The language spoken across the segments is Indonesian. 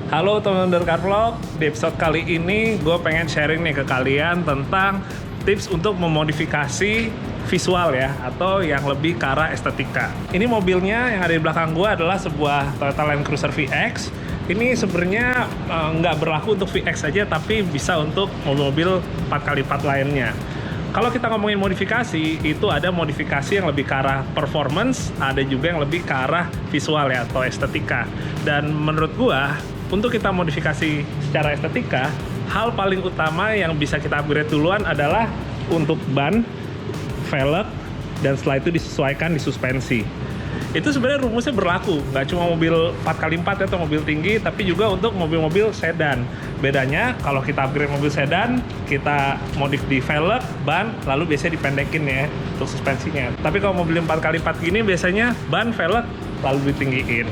Halo teman-teman dari Carvlog, di episode kali ini gue pengen sharing nih ke kalian tentang tips untuk memodifikasi visual ya, atau yang lebih ke arah estetika. Ini mobilnya yang ada di belakang gue adalah sebuah Toyota Land Cruiser VX. Ini sebenarnya nggak berlaku untuk VX saja, tapi bisa untuk mobil-mobil 4x4 lainnya. Kalau kita ngomongin modifikasi, itu ada modifikasi yang lebih ke arah performance, ada juga yang lebih ke arah visual ya, atau estetika. Dan menurut gua, untuk kita modifikasi secara estetika, hal paling utama yang bisa kita upgrade duluan adalah untuk ban, velg, dan setelah itu disesuaikan di suspensi. Itu sebenarnya rumusnya berlaku, nggak cuma mobil 4x4 atau mobil tinggi, tapi juga untuk mobil-mobil sedan. Bedanya kalau kita upgrade mobil sedan, kita modif di velg, ban, lalu biasanya dipendekin ya untuk suspensinya. Tapi kalau mobil 4x4 gini biasanya ban, velg, lalu ditinggiin.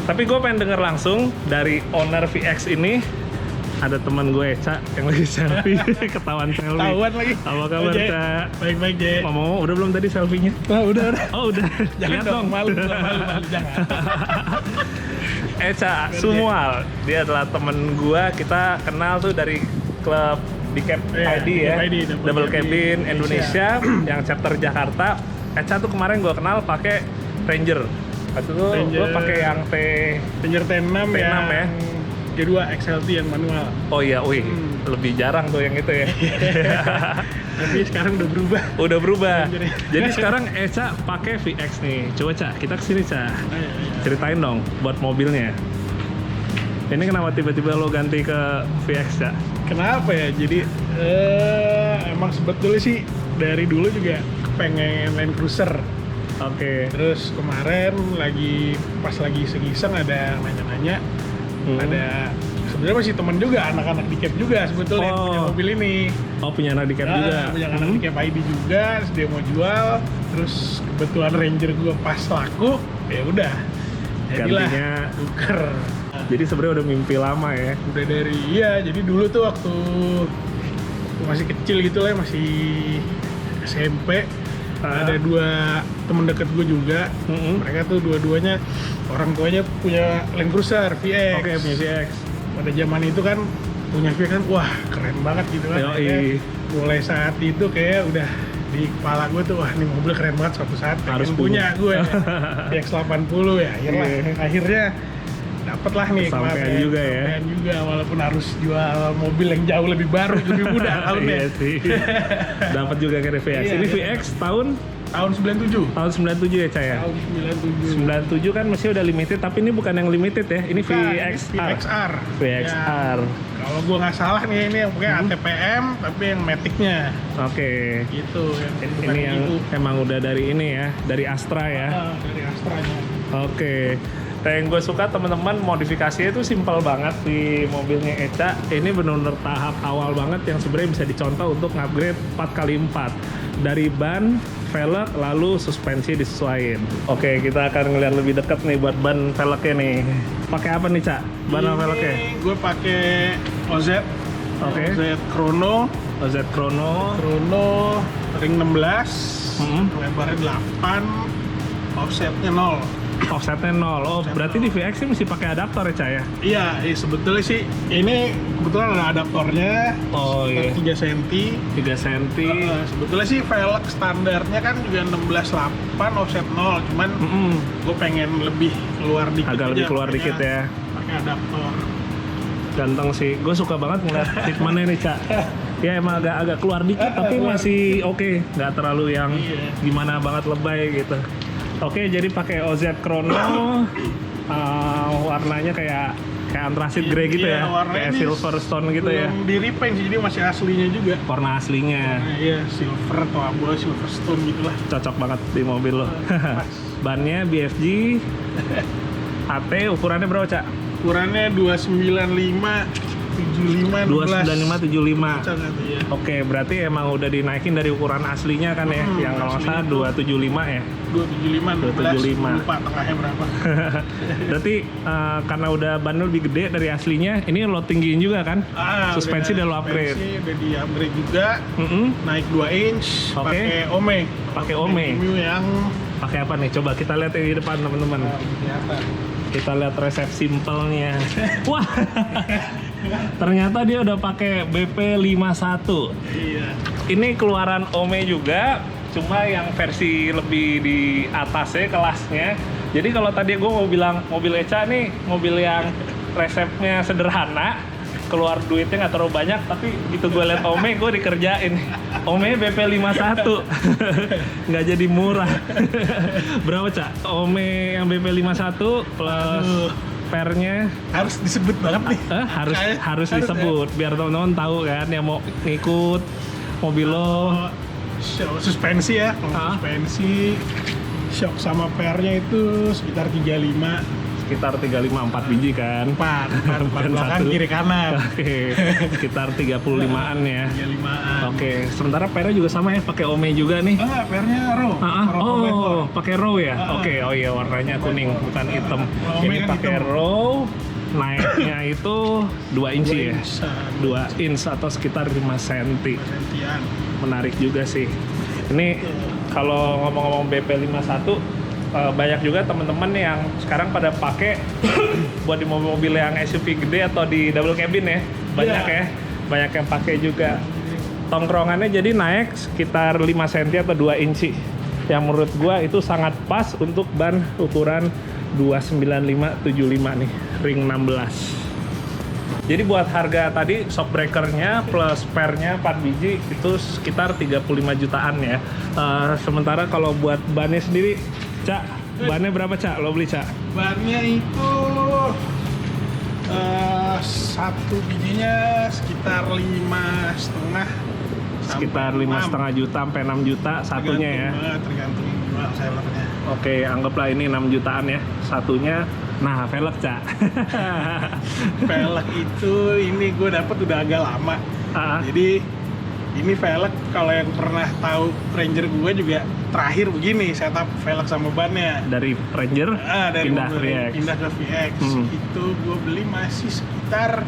Tapi gue pengen denger langsung dari owner VX ini. Ada teman gue, Ca, yang lagi selfie. Ketahuan selfie. Ketahuan lagi. Apa kabar, Ca? Baik-baik, Je. Ngomong, udah belum tadi selfie-nya? Udah. Oh, udah. Jangan Lihat dong, malu, jangan. Ca, Sumual. Dia adalah temen gue. Kita kenal tuh dari klub di Cap ID ya. Double Cabin Indonesia yang chapter Jakarta. Ca tuh kemarin gue kenal pakai Ranger. Waktu itu gue pakai yang Ranger T6 ya. G2 XLT yang manual. Oh iya, lebih jarang tuh yang itu ya. Tapi sekarang udah berubah. Udah berubah. Rangernya. Jadi sekarang Ca pakai VX nih. Coba Ca, kita kesini Ca. Iya. Ceritain dong buat mobilnya. Ini kenapa tiba-tiba lo ganti ke VX Ca? Kenapa ya? Jadi emang sebetulnya sih dari dulu juga pengen Land Cruiser. Oke. Terus kemarin pas lagi iseng-iseng ada nanya-nanya, ada sebenarnya masih temen juga, anak-anak di Cap juga sebetulnya yang punya mobil ini. Oh, punya anak di Cap juga? Punya anak di Cap ID juga, terus dia mau jual, terus kebetulan Ranger gue pas laku, ya udah jadilah Gantinya tuker. Jadi sebenarnya udah mimpi lama ya? Udah jadi dulu tuh waktu masih kecil gitu lah, masih SMP, ada dua temen deket gue juga. Mereka tuh dua-duanya orang tuanya punya Land Cruiser VX. Oke, punya VX. Pada zaman itu kan punya VX kan, wah keren banget gitu kan. Mulai saat itu kayak udah di kepala gue tuh, wah ini mobil keren banget, suatu saat harus punya gue VX 80 ya. Akhirnya dapet lah nih sampean juga ya. Sampean juga, walaupun harus jual mobil yang jauh lebih baru, lebih mudah tahunnya. Iya sih. Dapat juga ke VX. Ini VX tahun 97. Tahun 97 ya, Ca ya? Tahun 97 kan masih udah limited, tapi ini bukan yang limited ya. Ini VXR. VXR. Ya, kalau gua nggak salah nih, ini yang pakai ATPM tapi yang Matic-nya. Oke. Gitu Ini yang emang udah dari ini ya, dari Astra ya. Dari Astranya. Oke. Yang gue suka teman-teman modifikasinya itu simpel banget di mobilnya Ca. Ini benar-benar tahap awal banget yang sebenarnya bisa dicontoh untuk upgrade 4x4. Dari ban, velg, lalu suspensi disesuaikan. Oke, kita akan ngeliat lebih dekat nih buat ban velgnya nih. Pakai apa nih, Ca? Ban velgnya? Gue pakai OZ. Oke. OZ Chrono. OZ Chrono. Ring 16. Lebarnya 8. Offsetnya 0. Offsetnya 0. Oh, berarti di VX ini mesti pakai adaptor ya, Ca ya? Iya, sebetulnya sih ini kebetulan ada adaptornya. Oh iya. 3 cm. 3 cm. Sebetulnya sih velg standarnya kan juga 16.8 offset 0, cuman gue pengen lebih keluar dikit. Agak lebih keluar dikit ya. Pakai adaptor. Ganteng sih. Gue suka banget ngeliat fitmentnya nih, Ca. Ya emang agak keluar dikit, tapi masih oke. Nggak terlalu yang gimana banget lebay gitu. Oke, jadi pakai OZ Chrono, warnanya kayak antrasit grey gitu ya, kayak Silverstone gitu ya. Belum di repaint sih, jadi masih aslinya juga. Warna aslinya. Iya, silver atau abu Silverstone gitulah. Cocok banget di mobil lo. Bannya BFG, AT, ukurannya berapa, Ca? Ukurannya 295 295 75. Ya. Oke, berarti emang udah dinaikin dari ukuran aslinya kan ya, yang kalau nggak salah 275 ya. 275 lupa tengahnya berapa. Berarti karena udah ban lebih gede dari aslinya, ini lo tinggiin juga kan? Suspensi udah lo upgrade. Suspensi udah di upgrade juga. Naik 2 inch. Pakai Ome. Pakai Ome. Yang Pakai apa nih? Coba kita lihat di depan teman-teman. Kelihatan. Kita lihat resep simpelnya. Wah, ternyata dia udah pakai BP51. Iya. Ini keluaran Ome juga, cuma yang versi lebih di atasnya kelasnya. Jadi kalau tadi gue mau bilang mobil Eca nih, mobil yang resepnya sederhana, keluar duitnya nggak terlalu banyak, tapi gitu gue liat Ome, gue dikerjain. Ome BP51 nggak jadi murah. Berapa Cak? Ome yang BP51 plus pernya Harus disebut banget nih. harus disebut biar teman-teman tahu kan yang mau ngikut mobil lo. Suspensi ya, suspensi, shock sama pernya itu sekitar 35. Sekitar 35 4 biji kan. 4 Bukan belakang satu. kiri kanan. Oke, sekitar 35-an ya. 35-an. Oke, sementara pernya juga sama ya, pakai Ome juga nih. Pernya raw. Oh, pakai raw ya? Oke, oh iya warnanya kuning, bukan hitam. Ome Ini kan pakai hitam. raw, naiknya itu 2 inci ya? 2 inch atau sekitar 5 cm. Sentian. Menarik juga sih. Ini kalau ngomong-ngomong BP51, banyak juga teman-teman yang sekarang pada pakai buat di mobil-mobil yang SUV gede atau di double cabin ya. Banyak ya. Banyak yang pakai juga. Tongkrongannya jadi naik sekitar 5 cm atau 2 inci. Yang menurut gua itu sangat pas untuk ban ukuran 295/75 nih, ring 16. Jadi buat harga tadi shock breakernya plus spare-nya 4 biji itu sekitar 35 jutaan ya. Sementara kalau buat bannya sendiri, Cak, bannya berapa Cak? Lo beli Cak? Bannya itu satu bijinya sekitar 5,5. Sekitar 5,5 juta sampai 6 juta satunya ya. Tergantung jual sellernya. Oke, anggaplah ini 6 jutaan ya satunya. Nah, velg Cak. Velg itu ini gue dapet udah agak lama. Jadi ini velg kalau yang pernah tahu Ranger gue juga terakhir begini setup velg sama bannya. Dari Ranger Dari pindah mobil VX. pindah ke VX. Itu gue beli masih sekitar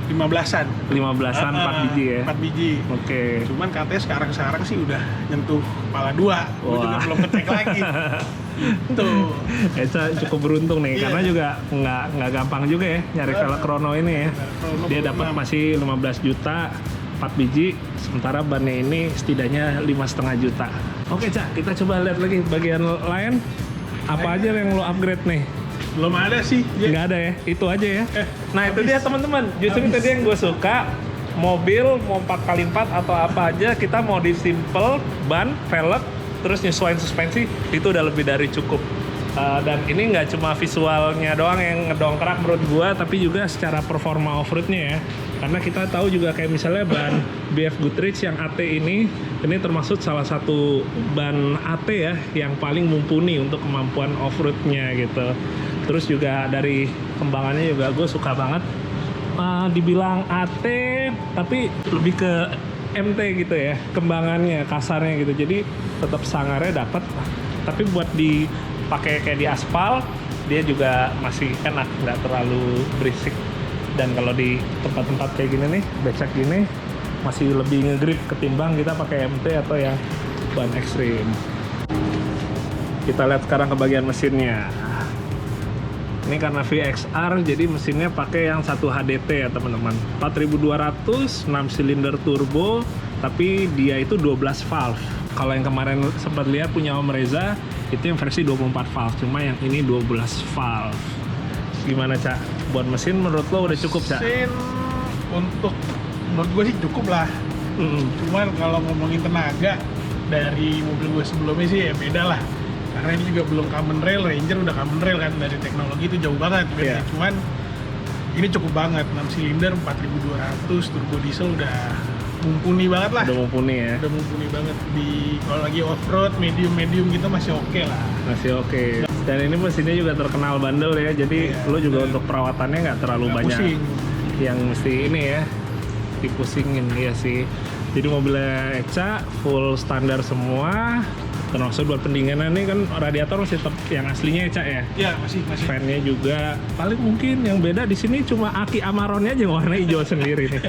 15-an. 15-an 4 biji ya. 4 biji. Oke. Cuman katanya sekarang sih udah nyentuh kepala 2. Gue juga belum ngecek lagi. Tuh. Eca cukup beruntung nih, karena juga nggak gampang juga ya nyari velg Chrono ini ya. Dia dapat masih 15 juta 4 biji, sementara bannya ini setidaknya 5,5 juta. Oke Cak, kita coba lihat lagi bagian lain. Apa aja yang lo upgrade nih? Belum ada sih. Nggak ada ya, itu aja ya. Nah itu dia teman-teman, justru tadi yang gue suka, mobil mau 4x4 atau apa aja, kita mau di simple, ban, velg, terus nyesuaiin suspensi, itu udah lebih dari cukup. Dan ini nggak cuma visualnya doang yang ngedongkrak menurut gua, tapi juga secara performa off-roadnya ya. Karena kita tahu juga kayak misalnya ban BF Goodrich yang AT ini termasuk salah satu ban AT ya yang paling mumpuni untuk kemampuan off-roadnya gitu. Terus juga dari kembangannya juga gue suka banget. Dibilang AT tapi lebih ke MT gitu ya, kembangannya, kasarnya gitu. Jadi tetap sangarnya dapat, tapi buat dipakai kayak di aspal dia juga masih enak, nggak terlalu berisik. Dan kalau di tempat-tempat kayak gini nih, becek gini, masih lebih ngegrip ketimbang kita pakai MT atau yang ban ekstrim. Kita lihat sekarang ke bagian mesinnya. Ini karena VXR, jadi mesinnya pakai yang 1 HDT ya teman-teman. 4200, 6 silinder turbo, tapi dia itu 12 valve. Kalau yang kemarin sempat lihat punya Om Reza, itu yang versi 24 valve, cuma yang ini 12 valve. Gimana Cak? Buat mesin menurut lo udah cukup Cak? Mesin menurut gue sih cukup lah. Cuman kalau ngomongin tenaga, dari mobil gue sebelumnya sih ya beda lah. Karena ini juga belum common rail, Ranger udah common rail kan, dari teknologi itu jauh banget beda. Cuman ini cukup banget, 6 silinder 4200 turbo diesel udah mumpuni banget lah. Udah mumpuni ya? Udah mumpuni banget. Kalau lagi off-road, medium gitu masih oke lah. Masih oke. Dan ini mesinnya juga terkenal bandel ya, jadi lo juga untuk perawatannya nggak terlalu banyak pusing. Yang mesti ini ya, dipusingin ya sih. Jadi mobilnya Eca full standar semua. Termasuk buat pendinginan nih kan radiator masih tetap yang aslinya ya Cak ya? Iya masih. Fan-nya juga paling mungkin yang beda di sini cuma aki Amarone aja yang warna hijau sendiri nih.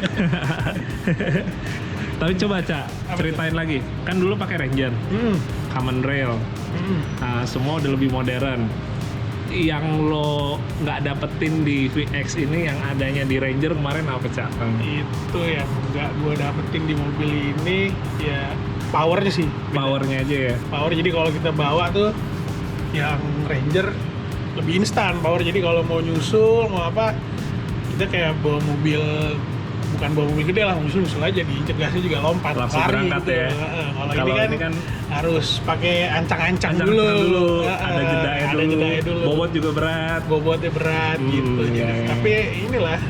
Tapi coba Cak ceritain lagi, kan dulu pakai Ranger, common rail. Semua udah lebih modern. Yang lo nggak dapetin di VX ini yang adanya di Ranger kemarin apa, Cak? Itu yang nggak gue dapetin di mobil ini ya powernya sih. Powernya aja ya? Power, jadi kalau kita bawa tuh yang Ranger lebih instan power, jadi kalau mau nyusul mau apa kita kayak bawa mobil, bukan bawa mobil gede lah, nyusul aja, diinjek gasnya juga lompat langsung lari berangkat gitu ya. Kalau ini kan harus pakai ancang-ancang dulu. Ada jedanya dulu. Bobotnya berat gitu. Iya. Tapi inilah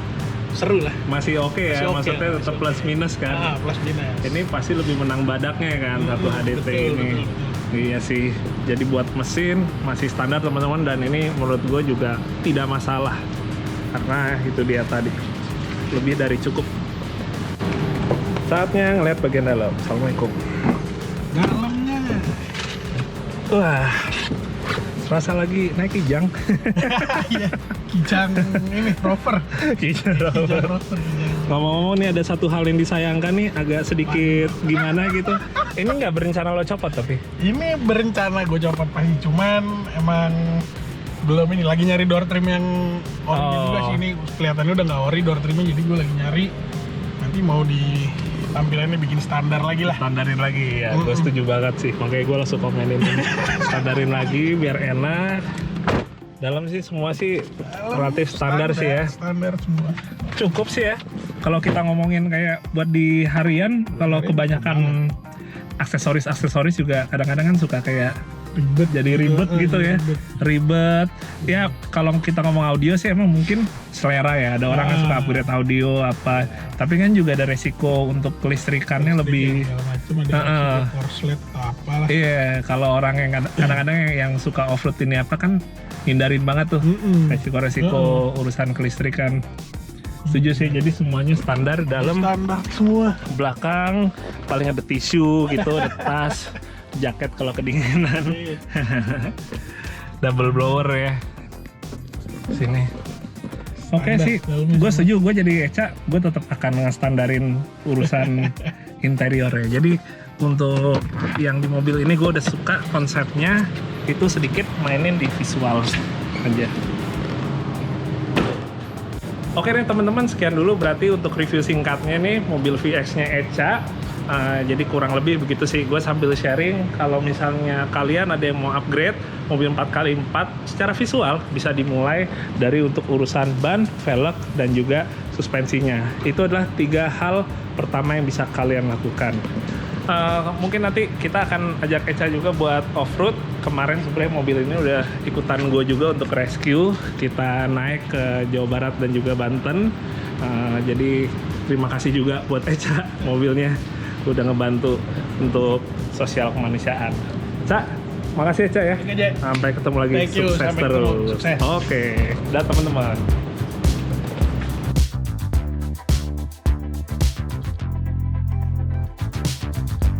seru lah. Masih oke ya, maksudnya tetap plus minus kan. Plus minus. Ini pasti lebih menang badaknya kan, satu HDT ini. Betul. Iya sih, jadi buat mesin masih standar teman-teman, dan ini menurut gue juga tidak masalah karena itu dia tadi lebih dari cukup. Saatnya ngeliat bagian dalam. Assalamualaikum. Dalamnya. Wah, serasa lagi naik kijang. Iya, kijang ini rover. Kijang rover. Ngomong-ngomong nih, ada satu hal yang disayangkan nih, agak sedikit gimana gitu. Ini nggak berencana lo copot tapi? Ini berencana gue copot pasti, cuman emang belum ini, lagi nyari door trim yang ori juga sih. Ini kelihatannya udah nggak ori door trimnya, jadi gue lagi nyari. Nanti mau di tampilannya bikin standar lagi lah. Standarin lagi ya, gue setuju banget sih. Makanya gue langsung komenin ini. Standarin lagi biar enak. Dalam sih semua sih relatif standar sih ya. Standar semua. Cukup sih ya. Kalau kita ngomongin kayak buat di harian, kalau kebanyakan aksesoris juga kadang-kadang kan suka kayak ribet, jadi ribet gitu ya. Ribet. Ya kalau kita ngomong audio sih emang mungkin selera ya. Ada orang yang suka upgrade audio apa. Tapi kan juga ada resiko untuk kelistrikannya lebih. Ada korslet atau apalah. Iya, kalau orang yang kadang-kadang yang suka off-road ini apa kan hindarin banget tuh resiko urusan kelistrikan. Setuju sih, jadi semuanya standar dalam. Standar semua. Belakang paling ada tisu gitu, ada tas, jaket kalau kedinginan. Double blower ya. Sini. Oke sih, gue setuju. Gue jadi Eca, gue tetap akan ngestandarin urusan interior ya. Jadi untuk yang di mobil ini gue udah suka konsepnya, itu sedikit mainin di visual aja. Oke nih teman-teman, sekian dulu berarti untuk review singkatnya nih mobil VX-nya Eca. Jadi kurang lebih begitu sih, gue sambil sharing kalau misalnya kalian ada yang mau upgrade mobil 4x4 secara visual, bisa dimulai dari untuk urusan ban, velg, dan juga suspensinya. Itu adalah 3 hal pertama yang bisa kalian lakukan. Mungkin nanti kita akan ajak Eca juga buat off-road. Kemarin sebenarnya mobil ini udah ikutan gue juga untuk rescue. Kita naik ke Jawa Barat dan juga Banten. Jadi terima kasih juga buat Eca, mobilnya udah ngebantu untuk sosial kemanusiaan. Ca, makasih Eca ya. Sampai ketemu lagi. Thank you, sukses sampai ketemu. terus. Sukses. Oke, dah teman-teman.